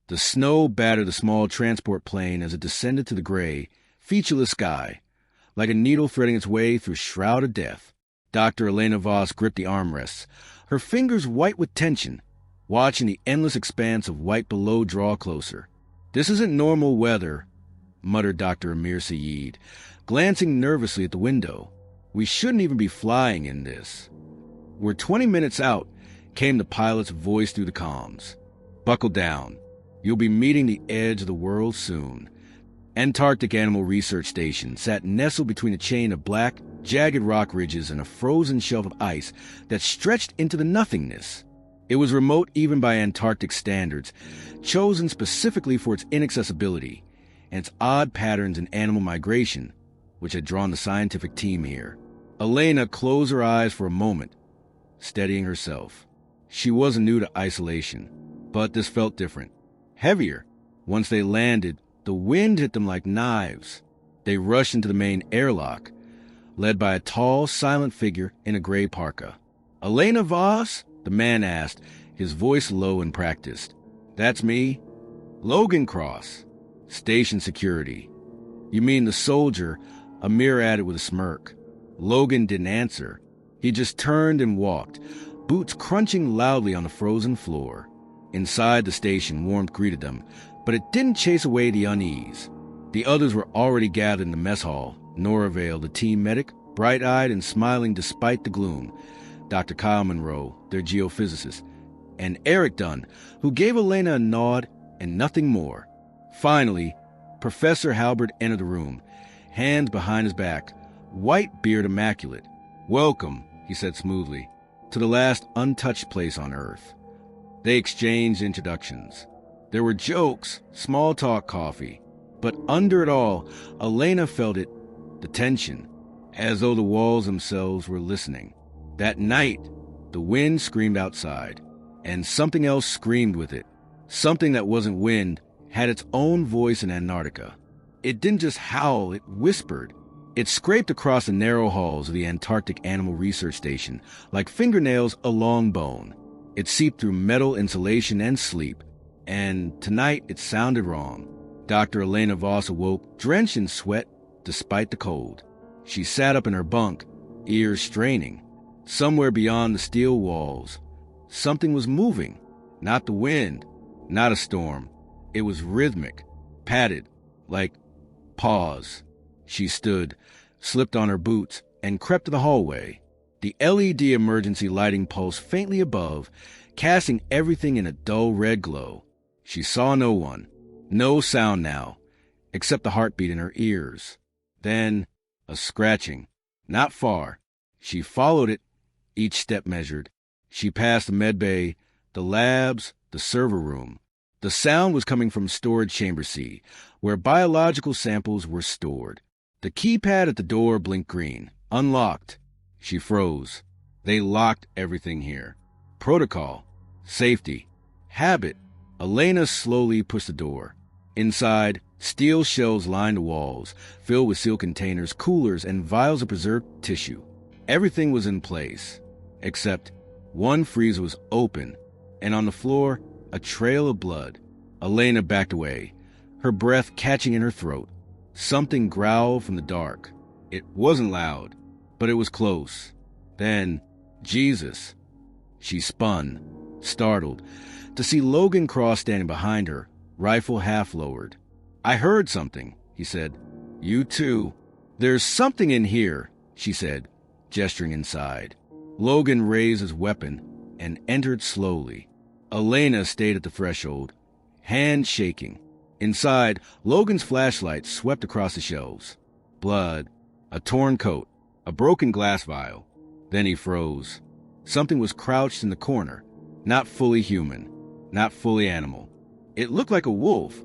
The snow battered the small transport plane as it descended to the gray, featureless sky, like a needle threading its way through a shroud of death. Dr. Elena Voss gripped the armrests, her fingers white with tension, watching the endless expanse of white below draw closer. "This isn't normal weather," muttered Dr. Amir Saeed, glancing nervously at the window. "We shouldn't even be flying in this." "We're 20 minutes out," came the pilot's voice through the comms. "Buckle down. You'll be meeting the edge of the world soon." Antarctic Animal Research Station sat nestled between a chain of black, jagged rock ridges and a frozen shelf of ice that stretched into the nothingness. It was remote even by Antarctic standards, chosen specifically for its inaccessibility and its odd patterns in animal migration, which had drawn the scientific team here. Elena closed her eyes for a moment, steadying herself. She wasn't new to isolation, but this felt different. Heavier. Once they landed, the wind hit them like knives. They rushed into the main airlock, led by a tall, silent figure in a gray parka. "Elena Voss?" the man asked, his voice low and practiced. "That's me." "Logan Cross. Station security." "You mean the soldier?" Amir added with a smirk. Logan didn't answer. He just turned and walked, boots crunching loudly on the frozen floor. Inside the station, warmth greeted them, but it didn't chase away the unease. The others were already gathered in the mess hall. Norvale, the team medic, bright-eyed and smiling despite the gloom. Dr. Kyle Monroe, their geophysicist, and Eric Dunn, who gave Elena a nod and nothing more. Finally, Professor Halbert entered the room, hands behind his back, white beard immaculate. "Welcome," he said smoothly, "to the last untouched place on Earth." They exchanged introductions. There were jokes, small talk, coffee. But under it all, Elena felt it, the tension, as though the walls themselves were listening. That night, the wind screamed outside, and something else screamed with it. Something that wasn't wind had its own voice in Antarctica. It didn't just howl, it whispered. It scraped across the narrow halls of the Antarctic Animal Research Station like fingernails along bone. It seeped through metal insulation and sleep, and tonight it sounded wrong. Dr. Elena Voss awoke, drenched in sweat, despite the cold. She sat up in her bunk, ears straining. Somewhere beyond the steel walls, something was moving. Not the wind, not a storm. It was rhythmic, padded, like pause. She stood, slipped on her boots, and crept to the hallway. The LED emergency lighting pulsed faintly above, casting everything in a dull red glow. She saw no one, no sound now, except the heartbeat in her ears. Then, a scratching, not far. She followed it, each step measured. She passed the med bay, the labs, the server room. The sound was coming from storage chamber C, where biological samples were stored. The keypad at the door blinked green. Unlocked. She froze. They locked everything here. Protocol. Safety. Habit. Elena slowly pushed the door. Inside, steel shelves lined the walls, filled with sealed containers, coolers, and vials of preserved tissue. Everything was in place, except one freezer was open, and on the floor, a trail of blood. Elena backed away, her breath catching in her throat. Something growled from the dark. It wasn't loud, but it was close. Then, Jesus. She spun, startled, to see Logan Cross standing behind her, rifle half lowered. "I heard something," he said. "You too." "There's something in here," she said, gesturing inside. Logan raised his weapon and entered slowly. Elena stayed at the threshold, hand shaking. Inside, Logan's flashlight swept across the shelves. Blood, a torn coat, a broken glass vial. Then he froze. Something was crouched in the corner, not fully human, not fully animal. It looked like a wolf,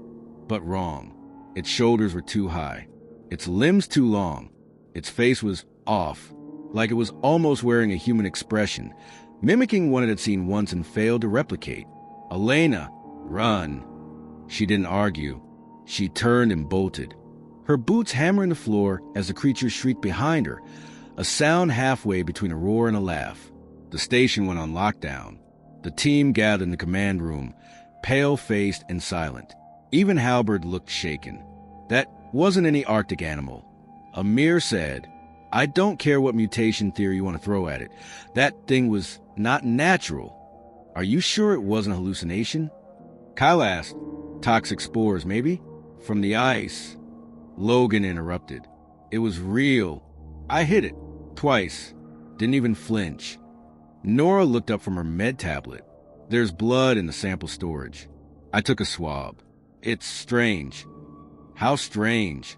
but wrong. Its shoulders were too high, its limbs too long. Its face was off, like it was almost wearing a human expression, mimicking one it had seen once and failed to replicate. "Elena, run." She didn't argue. She turned and bolted, her boots hammering the floor as the creature shrieked behind her, a sound halfway between a roar and a laugh. The station went on lockdown. The team gathered in the command room, pale-faced and silent. Even Halberd looked shaken. That wasn't any Arctic animal. Amir said, "I don't care what mutation theory you want to throw at it. That thing was not natural. Are you sure it wasn't a hallucination?" Kyle asked, "Toxic spores, maybe? From the ice." Logan interrupted. "It was real. I hit it. Twice. Didn't even flinch." Nora looked up from her med tablet. "There's blood in the sample storage. I took a swab. It's strange." "How strange?"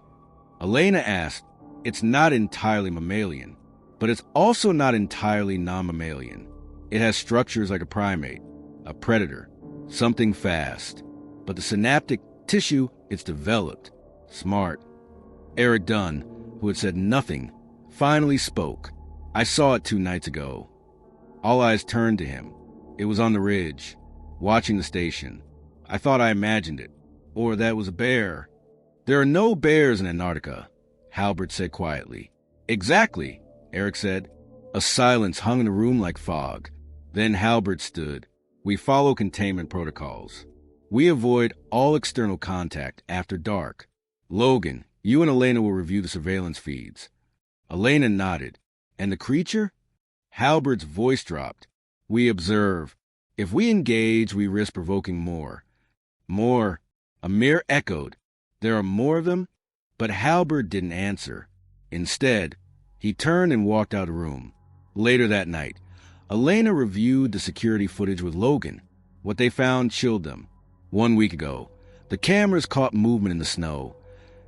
Elena asked. "It's not entirely mammalian, but it's also not entirely non-mammalian. It has structures like a primate, a predator, something fast. But the synaptic tissue it's developed. Smart." Eric Dunn, who had said nothing, finally spoke. "I saw it 2 nights ago." All eyes turned to him. It was on the ridge, watching the station. "I thought I imagined it. Or that was a bear." "There are no bears in Antarctica," Halbert said quietly. "Exactly," Eric said. A silence hung in the room like fog. Then Halbert stood. "We follow containment protocols. We avoid all external contact after dark. Logan, you and Elena will review the surveillance feeds." Elena nodded. "And the creature?" Halbert's voice dropped. "We observe. If we engage, we risk provoking more." "More?" Amir echoed. "There are more of them?" But Halbert didn't answer. Instead, he turned and walked out of the room. Later that night, Elena reviewed the security footage with Logan. What they found chilled them. 1 week ago, the cameras caught movement in the snow.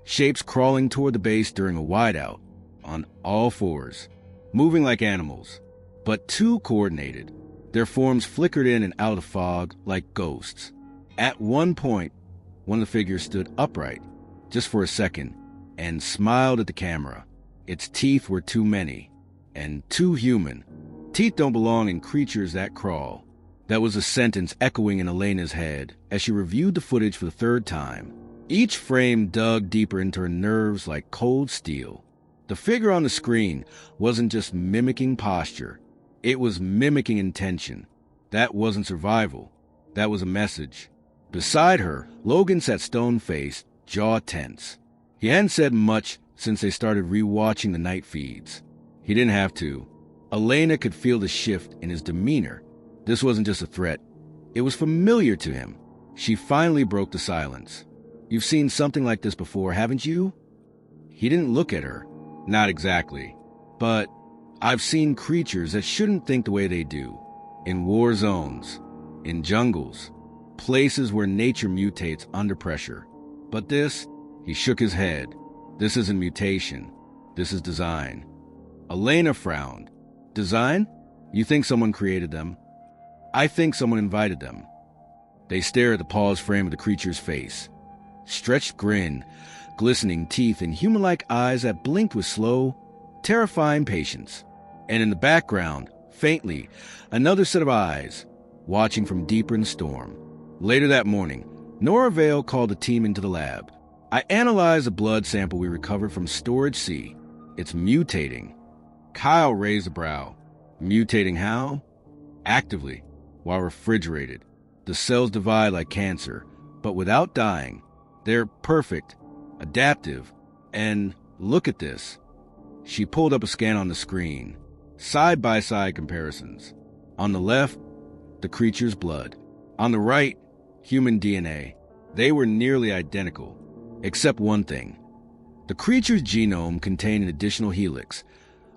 Shapes crawling toward the base during a whiteout, on all fours, moving like animals, but too coordinated. Their forms flickered in and out of fog like ghosts. At one point, one of the figures stood upright, just for a second, and smiled at the camera. Its teeth were too many, and too human. Teeth don't belong in creatures that crawl. That was a sentence echoing in Elena's head as she reviewed the footage for the 3rd time. Each frame dug deeper into her nerves like cold steel. The figure on the screen wasn't just mimicking posture. It was mimicking intention. That wasn't survival. That was a message. Beside her, Logan sat stone-faced, jaw tense. He hadn't said much since they started rewatching the night feeds. He didn't have to. Elena could feel the shift in his demeanor. This wasn't just a threat. It was familiar to him. She finally broke the silence. "You've seen something like this before, haven't you?" He didn't look at her. "Not exactly. But I've seen creatures that shouldn't think the way they do. In war zones, in jungles, places where nature mutates under pressure. But this," he shook his head, "this isn't mutation. This is design." Elena frowned. "Design? You think someone created them?" "I think someone invited them." They stared at the paused frame of the creature's face. Stretched grin, glistening teeth, and human-like eyes that blinked with slow, terrifying patience. And in the background, faintly, another set of eyes, watching from deeper in the storm. Later that morning, Nora Vale called the team into the lab. "I analyzed the blood sample we recovered from Storage C. It's mutating." Kyle raised a brow. "Mutating how?" "Actively, while refrigerated. The cells divide like cancer, but without dying. They're perfect, adaptive, and look at this." She pulled up a scan on the screen. Side-by-side comparisons. On the left, the creature's blood. On the right, human DNA. They were nearly identical, except one thing. The creature's genome contained an additional helix,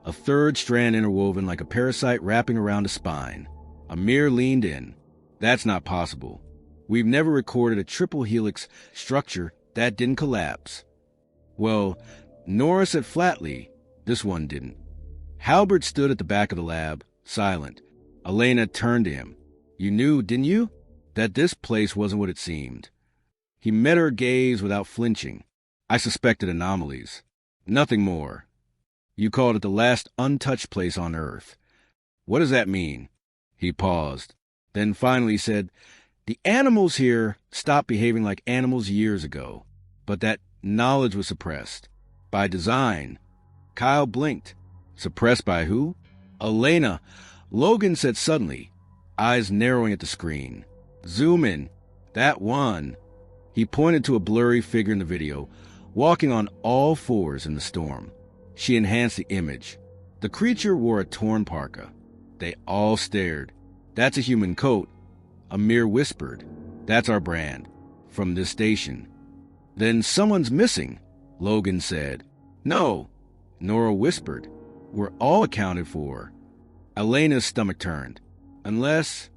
a 3rd strand interwoven like a parasite wrapping around a spine. Amir leaned in. "That's not possible. We've never recorded a triple helix structure that didn't collapse." "Well, Nora said flatly, this one didn't." Halbert stood at the back of the lab, silent. Elena turned to him. "You knew, didn't you, that this place wasn't what it seemed?" He met her gaze without flinching. "I suspected anomalies. Nothing more." "You called it the last untouched place on Earth. What does that mean?" He paused, then finally said, "The animals here stopped behaving like animals years ago, but that knowledge was suppressed. By design." Kyle blinked. "Suppressed by who?" "Elena," Logan said suddenly, eyes narrowing at the screen. "Zoom in. That one. He pointed to a blurry figure in the video, walking on all fours in the storm. She enhanced the image. The creature wore a torn parka. They all stared. That's a human coat. Amir whispered. That's our brand. From this station. Then someone's missing, Logan said. No, Nora whispered. We're all accounted for. Elena's stomach turned. Unless...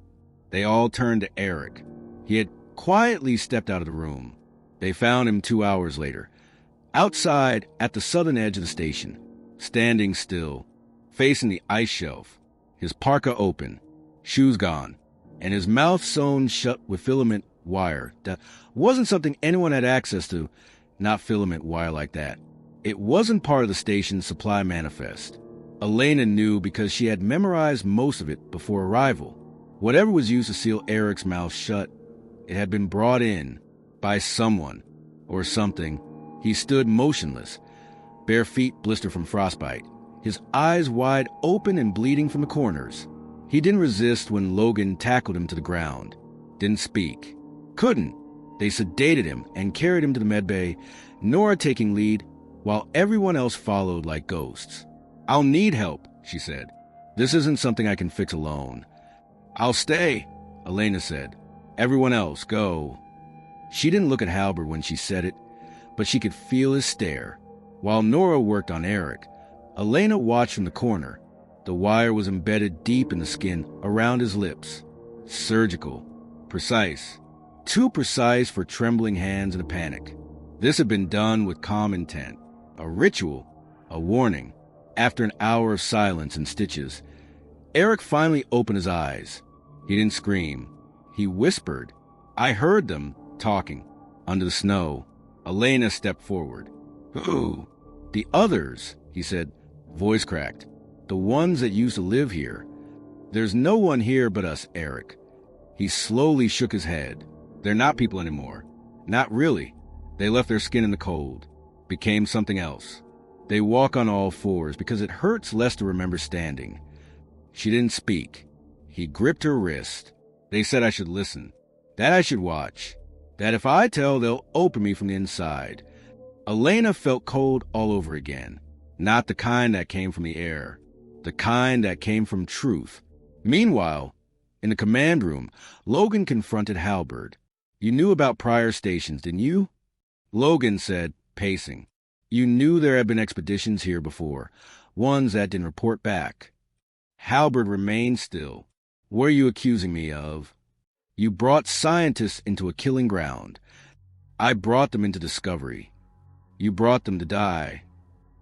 They all turned to Eric. He had quietly stepped out of the room. They found him 2 hours later, outside at the southern edge of the station, standing still, facing the ice shelf, his parka open, shoes gone, and his mouth sewn shut with filament wire. That wasn't something anyone had access to, not filament wire like that. It wasn't part of the station's supply manifest. Elena knew because she had memorized most of it before arrival. Whatever was used to seal Eric's mouth shut, it had been brought in by someone or something. He stood motionless, bare feet blistered from frostbite, his eyes wide open and bleeding from the corners. He didn't resist when Logan tackled him to the ground. Didn't speak. Couldn't. They sedated him and carried him to the medbay, Nora taking lead, while everyone else followed like ghosts. I'll need help, she said. This isn't something I can fix alone. I'll stay, Elena said. Everyone else, go. She didn't look at Halberd when she said it, but she could feel his stare. While Nora worked on Eric, Elena watched from the corner. The wire was embedded deep in the skin around his lips. Surgical. Precise. Too precise for trembling hands in a panic. This had been done with calm intent. A ritual. A warning. After an hour of silence and stitches, Eric finally opened his eyes. He didn't scream. He whispered. I heard them talking. Under the snow, Elena stepped forward. Who? The others, he said, voice cracked. The ones that used to live here. There's no one here but us, Eric. He slowly shook his head. They're not people anymore. Not really. They left their skin in the cold. Became something else. They walk on all fours because it hurts less to remember standing. She didn't speak. He gripped her wrist. They said I should listen. That I should watch. That if I tell, they'll open me from the inside. Elena felt cold all over again. Not the kind that came from the air. The kind that came from truth. Meanwhile, in the command room, Logan confronted Halberd. You knew about prior stations, didn't you? Logan said, pacing. You knew there had been expeditions here before, ones that didn't report back. Halberd remained still. What are you accusing me of? You brought scientists into a killing ground. I brought them into discovery. You brought them to die.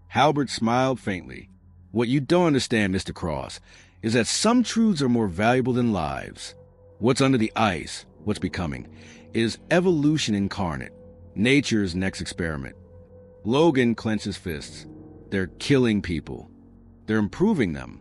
Halberd smiled faintly. What you don't understand, Mr. Cross, is that some truths are more valuable than lives. What's under the ice, what's becoming, is evolution incarnate, nature's next experiment. Logan clenched his fists. They're killing people. They're improving them.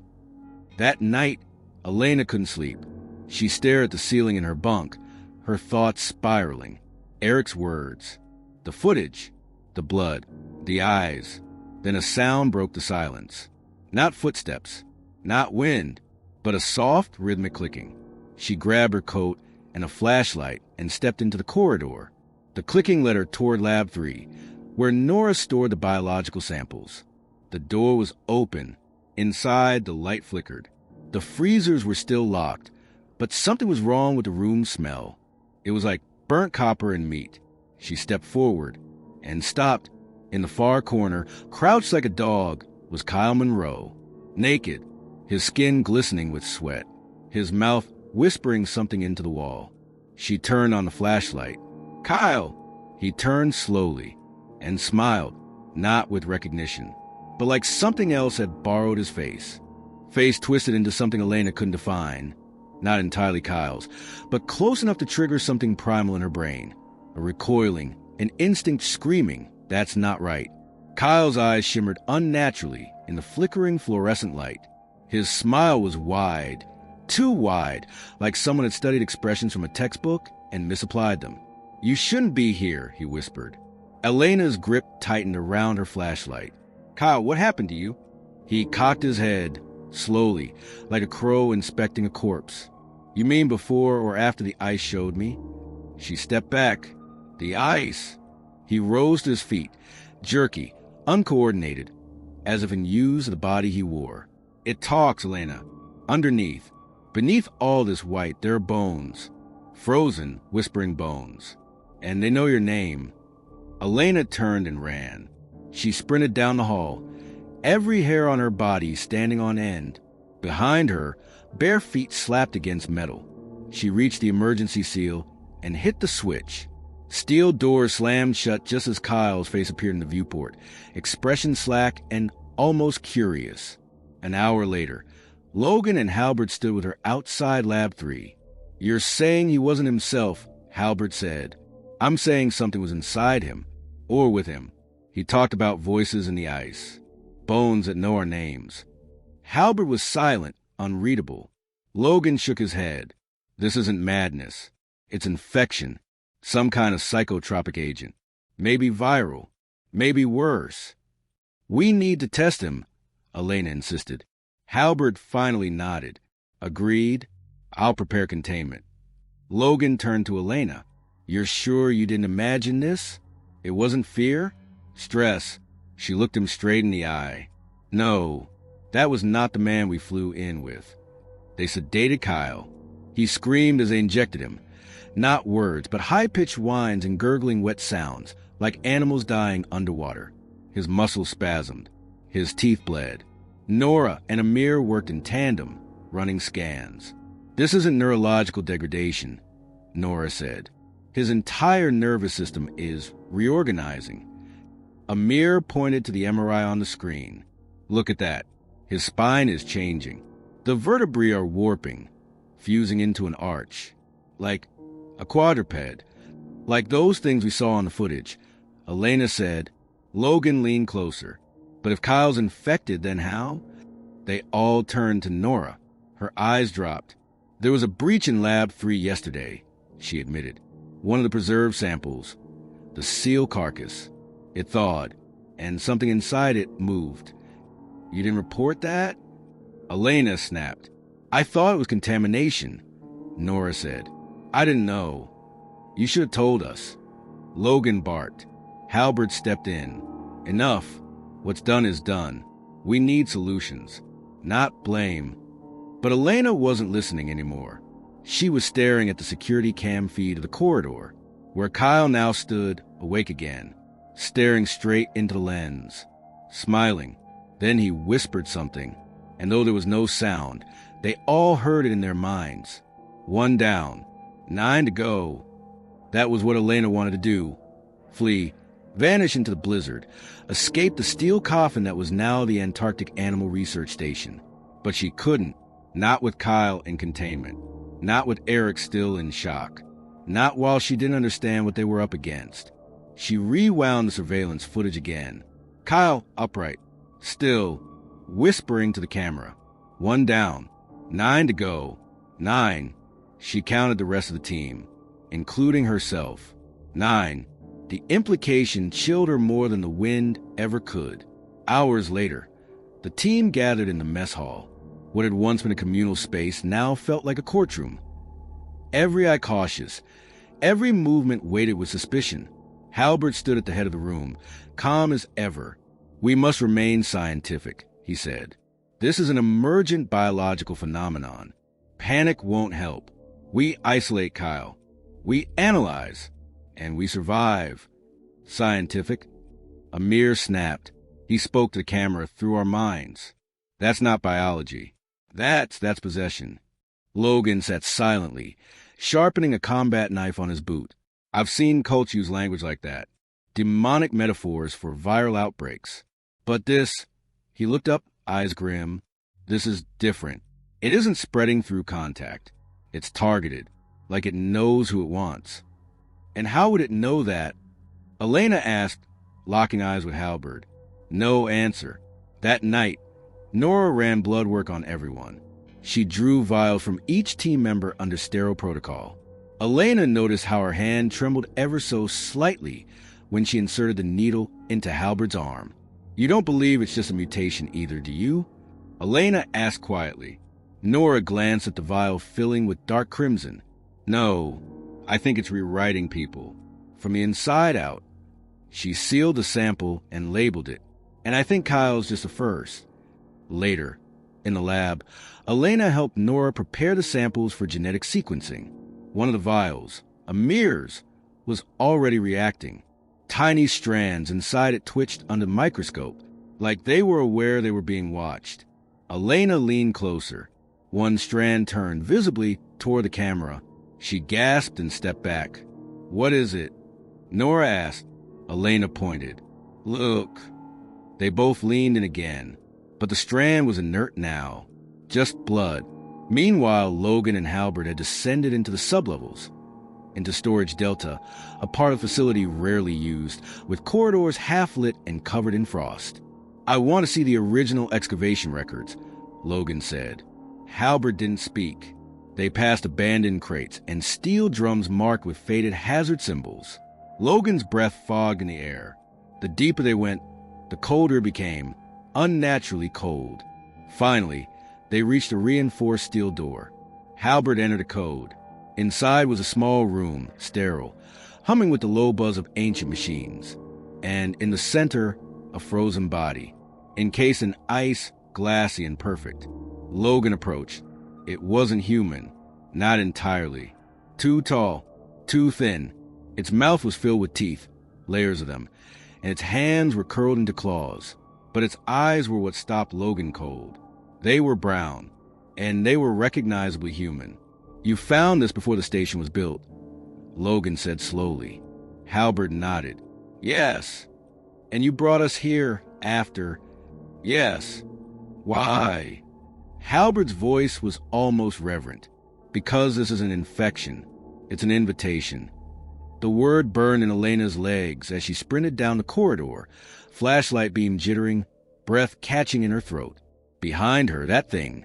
That night, Elena couldn't sleep. She stared at the ceiling in her bunk, her thoughts spiraling. Eric's words. The footage. The blood. The eyes. Then a sound broke the silence. Not footsteps. Not wind. But a soft, rhythmic clicking. She grabbed her coat and a flashlight and stepped into the corridor. The clicking led her toward Lab 3, where Nora stored the biological samples. The door was open. Inside, the light flickered. The freezers were still locked, but something was wrong with the room's smell. It was like burnt copper and meat. She stepped forward and stopped. In the far corner, crouched like a dog, was Kyle Monroe, naked, his skin glistening with sweat, his mouth whispering something into the wall. She turned on the flashlight. Kyle! He turned slowly and smiled, not with recognition, but like something else had borrowed his face. Face twisted into something Elena couldn't define. Not entirely Kyle's, but close enough to trigger something primal in her brain. A recoiling, an instinct screaming, that's not right. Kyle's eyes shimmered unnaturally in the flickering fluorescent light. His smile was wide, too wide, like someone had studied expressions from a textbook and misapplied them. You shouldn't be here, he whispered. Elena's grip tightened around her flashlight. Kyle, what happened to you? He cocked his head, slowly, like a crow inspecting a corpse. You mean before or after the ice showed me? She stepped back. The ice. He rose to his feet, jerky, uncoordinated, as if in use of the body he wore. It talks, Elena. Underneath. Beneath all this white, there are bones. Frozen, whispering bones. And they know your name. Elena turned and ran. She sprinted down the hall, every hair on her body standing on end. Behind her, bare feet slapped against metal. She reached the emergency seal and hit the switch. Steel doors slammed shut just as Kyle's face appeared in the viewport, expression slack and almost curious. An hour later, Logan and Halbert stood with her outside Lab 3. You're saying he wasn't himself, Halbert said. I'm saying something was inside him, or with him. He talked about voices in the ice, bones that know our names. Halbert was silent, unreadable. Logan shook his head. This isn't madness. It's infection. Some kind of psychotropic agent. Maybe viral. Maybe worse. We need to test him, Elena insisted. Halbert finally nodded. Agreed. I'll prepare containment. Logan turned to Elena. You're sure you didn't imagine this? It wasn't fear? Stress. She looked him straight in the eye. No, that was not the man we flew in with. They sedated Kyle. He screamed as they injected him. Not words, but high-pitched whines and gurgling wet sounds, like animals dying underwater. His muscles spasmed. His teeth bled. Nora and Amir worked in tandem, running scans. This isn't neurological degradation, Nora said. His entire nervous system is reorganizing. Amir pointed to the MRI on the screen. Look at that. His spine is changing. The vertebrae are warping, fusing into an arch. Like a quadruped. Like those things we saw on the footage. Elena said. Logan leaned closer. But if Kyle's infected, then how? They all turned to Nora. Her eyes dropped. There was a breach in Lab 3 yesterday, she admitted. One of the preserved samples. The seal carcass. It thawed, and something inside it moved. You didn't report that? Elena snapped. I thought it was contamination, Nora said. I didn't know. You should have told us. Logan barked. Halbert stepped in. Enough. What's done is done. We need solutions, not blame. But Elena wasn't listening anymore. She was staring at the security cam feed of the corridor, where Kyle now stood, awake again, staring straight into the lens, smiling. Then he whispered something, and though there was no sound, they all heard it in their minds. 1 down, 9 to go. That was what Elena wanted to do. Flee, vanish into the blizzard, escape the steel coffin that was now the Antarctic Animal Research Station. But she couldn't, not with Kyle in containment, not with Eric still in shock, not while she didn't understand what they were up against. She rewound the surveillance footage again. Kyle upright, still, whispering to the camera. 1 down, 9 to go, 9. She counted the rest of the team, including herself. 9. The implication chilled her more than the wind ever could. Hours later, the team gathered in the mess hall. What had once been a communal space now felt like a courtroom. Every eye cautious, every movement weighted with suspicion. Halbert stood at the head of the room, calm as ever. We must remain scientific, he said. This is an emergent biological phenomenon. Panic won't help. We isolate Kyle. We analyze. And we survive. Scientific. Amir snapped. He spoke to the camera through our minds. That's not biology. That's possession. Logan sat silently, sharpening a combat knife on his boot. I've seen cults use language like that. Demonic metaphors for viral outbreaks. But this, he looked up, eyes grim. This is different. It isn't spreading through contact. It's targeted, like it knows who it wants. And how would it know that? Elena asked, locking eyes with Halbert. No answer. That night, Nora ran blood work on everyone. She drew vials from each team member under sterile protocol. Elena noticed how her hand trembled ever so slightly when she inserted the needle into Halbert's arm. You don't believe it's just a mutation either, do you? Elena asked quietly. Nora glanced at the vial filling with dark crimson. No, I think it's rewriting people. From the inside out. She sealed the sample and labeled it. And I think Kyle's just a first. Later, in the lab, Elena helped Nora prepare the samples for genetic sequencing. One of the vials, Amir's, was already reacting. Tiny strands inside it twitched under the microscope, like they were aware they were being watched. Elena leaned closer. One strand turned visibly toward the camera. She gasped and stepped back. "What is it?" Nora asked. Elena pointed. "Look." They both leaned in again, but the strand was inert now, just blood. Meanwhile, Logan and Halbert had descended into the sublevels, into Storage Delta, a part of the facility rarely used, with corridors half-lit and covered in frost. "I want to see the original excavation records," Logan said. Halbert didn't speak. They passed abandoned crates and steel drums marked with faded hazard symbols. Logan's breath fogged in the air. The deeper they went, the colder it became, unnaturally cold. Finally, they reached a reinforced steel door. Halbert entered a code. Inside was a small room, sterile, humming with the low buzz of ancient machines. And in the center, a frozen body, encased in ice, glassy and perfect. Logan approached. It wasn't human, not entirely. Too tall, too thin. Its mouth was filled with teeth, layers of them, and its hands were curled into claws. But its eyes were what stopped Logan cold. They were brown, and they were recognizably human. "You found this before the station was built," Logan said slowly. Halbert nodded. "Yes." "And you brought us here after?" "Yes." "Why?" Halbert's voice was almost reverent. "Because this is an infection. It's an invitation." The word burned in Elena's legs as she sprinted down the corridor, flashlight beam jittering, breath catching in her throat. Behind her, that thing,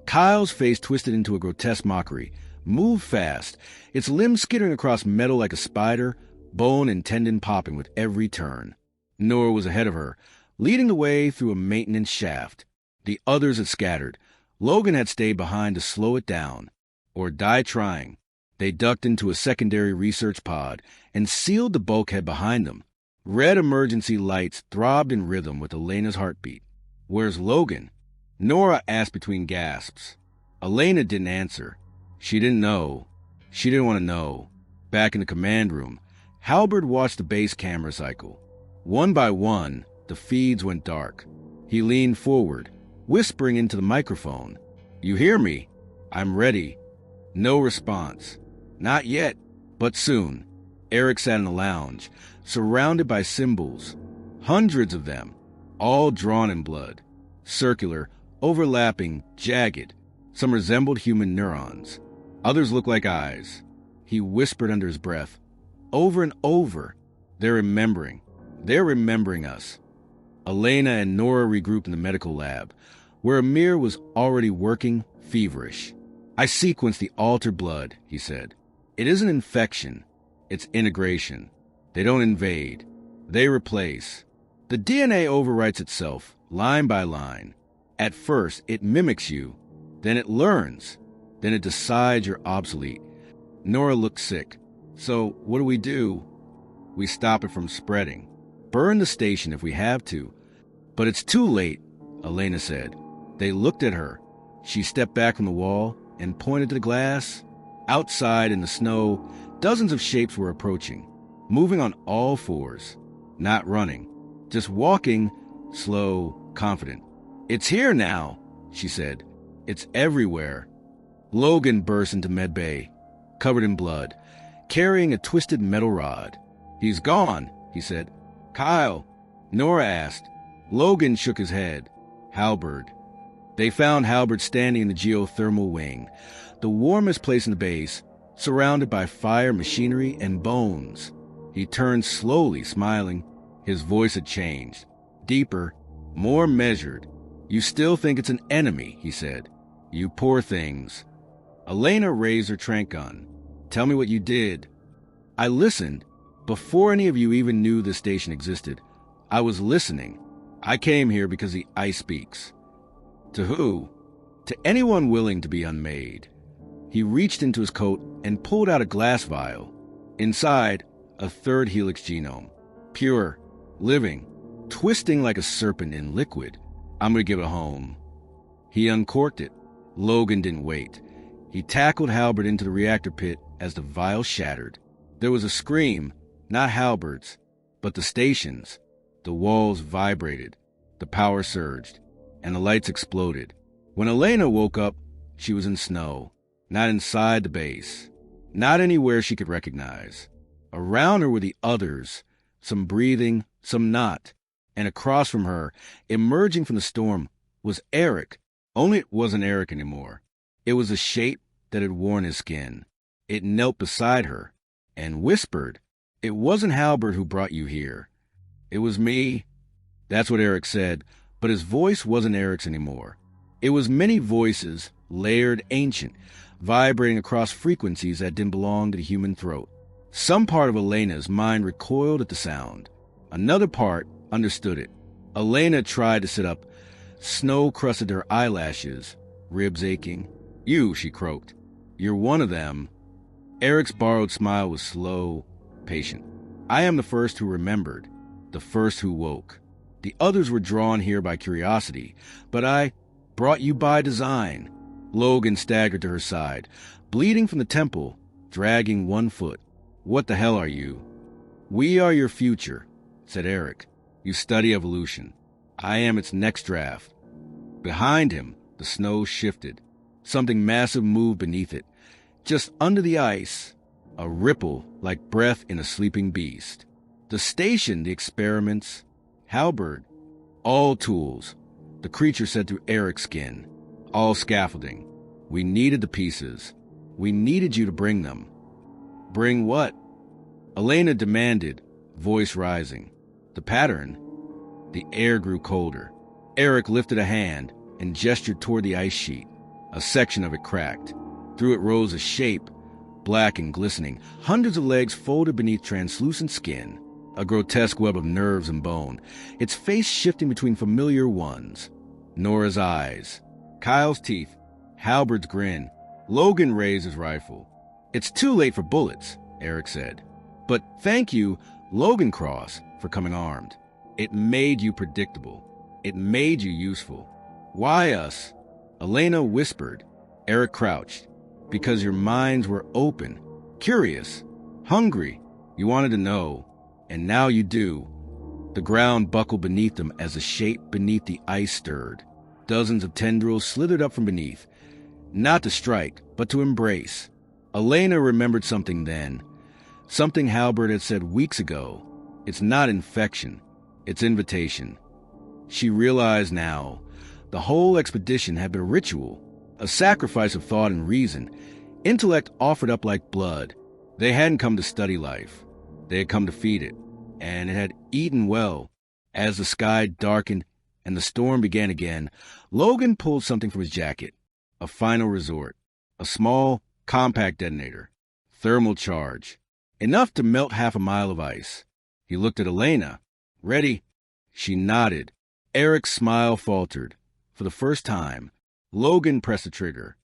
Kyle's face twisted into a grotesque mockery, moved fast, its limbs skittering across metal like a spider, bone and tendon popping with every turn. Nora was ahead of her, leading the way through a maintenance shaft. The others had scattered. Logan had stayed behind to slow it down, or die trying. They ducked into a secondary research pod and sealed the bulkhead behind them. Red emergency lights throbbed in rhythm with Elena's heartbeat. "Where's Logan?" Nora asked between gasps. Elena didn't answer. She didn't know. She didn't want to know. Back in the command room, Halbert watched the base camera cycle. One by one, the feeds went dark. He leaned forward, whispering into the microphone. "You hear me? I'm ready." No response. "Not yet, but soon." Eric sat in the lounge, surrounded by symbols. Hundreds of them, all drawn in blood. Circular, overlapping, jagged. Some resembled human neurons. Others looked like eyes. He whispered under his breath. Over and over. "They're remembering. They're remembering us." Elena and Nora regrouped in the medical lab, where Amir was already working, feverish. "I sequenced the altered blood," he said. "It isn't infection. It's integration. They don't invade. They replace. The DNA overwrites itself, line by line. At first, it mimics you. Then it learns. Then it decides you're obsolete." Nora looked sick. "So, what do we do?" "We stop it from spreading. Burn the station if we have to." "But it's too late," Elena said. They looked at her. She stepped back from the wall and pointed to the glass. Outside in the snow, dozens of shapes were approaching, moving on all fours, not running, just walking, slow, confident. "It's here now," she said. "It's everywhere." Logan burst into medbay, covered in blood, carrying a twisted metal rod. "He's gone," he said. "Kyle," Nora asked. Logan shook his head. "Halbert." They found Halbert standing in the geothermal wing, the warmest place in the base, surrounded by fire, machinery, and bones. He turned slowly, smiling. His voice had changed. Deeper, more measured. "You still think it's an enemy," he said. "You poor things." Elena raised her tranq gun. "Tell me what you did." "I listened. Before any of you even knew this station existed, I was listening. I came here because the ice speaks." "To who?" "To anyone willing to be unmade." He reached into his coat and pulled out a glass vial. Inside, a third helix genome. Pure, living, twisting like a serpent in liquid. I'm gonna give it a home. He uncorked it. Logan didn't wait. He tackled Halberd into the reactor pit as the vial shattered. There was a scream, not Halberd's, but the station's. The walls vibrated, the power surged, and the lights exploded. When Elena woke up, she was in snow, not inside the base, not anywhere she could recognize. Around her were the others, some breathing, some not, and across from her, emerging from the storm, was Eric. Only it wasn't Eric anymore. It was a shape that had worn his skin. It knelt beside her and whispered, "It wasn't Halberd who brought you here. It was me." That's what Eric said, but his voice wasn't Eric's anymore. It was many voices, layered, ancient, vibrating across frequencies that didn't belong to the human throat. Some part of Elena's mind recoiled at the sound. Another part understood it. Elena tried to sit up. Snow crusted her eyelashes, ribs aching. "You," she croaked. "You're one of them." Eric's borrowed smile was slow, patient. "I am the first who remembered, the first who woke. The others were drawn here by curiosity, but I brought you by design." Logan staggered to her side, bleeding from the temple, dragging one foot. "What the hell are you?" "We are your future," said Eric. "You study evolution. I am its next draft." Behind him, the snow shifted. Something massive moved beneath it. Just under the ice, a ripple like breath in a sleeping beast. The station, the experiments, Halberd, all tools, the creature said through Eric's skin, all scaffolding. We needed the pieces. We needed you to bring them. "Bring what?" Elena demanded, voice rising. "The pattern." The air grew colder. Eric lifted a hand and gestured toward the ice sheet. A section of it cracked. Through it rose a shape, black and glistening, hundreds of legs folded beneath translucent skin, a grotesque web of nerves and bone, its face shifting between familiar ones. Nora's eyes, Kyle's teeth, Halberd's grin. Logan raised his rifle. "It's too late for bullets," Eric said. "But thank you, Logan Cross, for coming armed. It made you predictable. It made you useful." "Why us?" Elena whispered. Eric crouched. "Because your minds were open, curious, hungry. You wanted to know, and now you do." The ground buckled beneath them as the shape beneath the ice stirred. Dozens of tendrils slithered up from beneath, not to strike, but to embrace. Elena remembered something then, something Halberd had said weeks ago. It's not infection, it's invitation. She realized now, the whole expedition had been a ritual, a sacrifice of thought and reason, intellect offered up like blood. They hadn't come to study life. They had come to feed it, and it had eaten well. As the sky darkened and the storm began again, Logan pulled something from his jacket, a final resort, a small, compact detonator, thermal charge, enough to melt half a mile of ice. He looked at Elena. "Ready?" She nodded. Eric's smile faltered. For the first time, Logan pressed the trigger.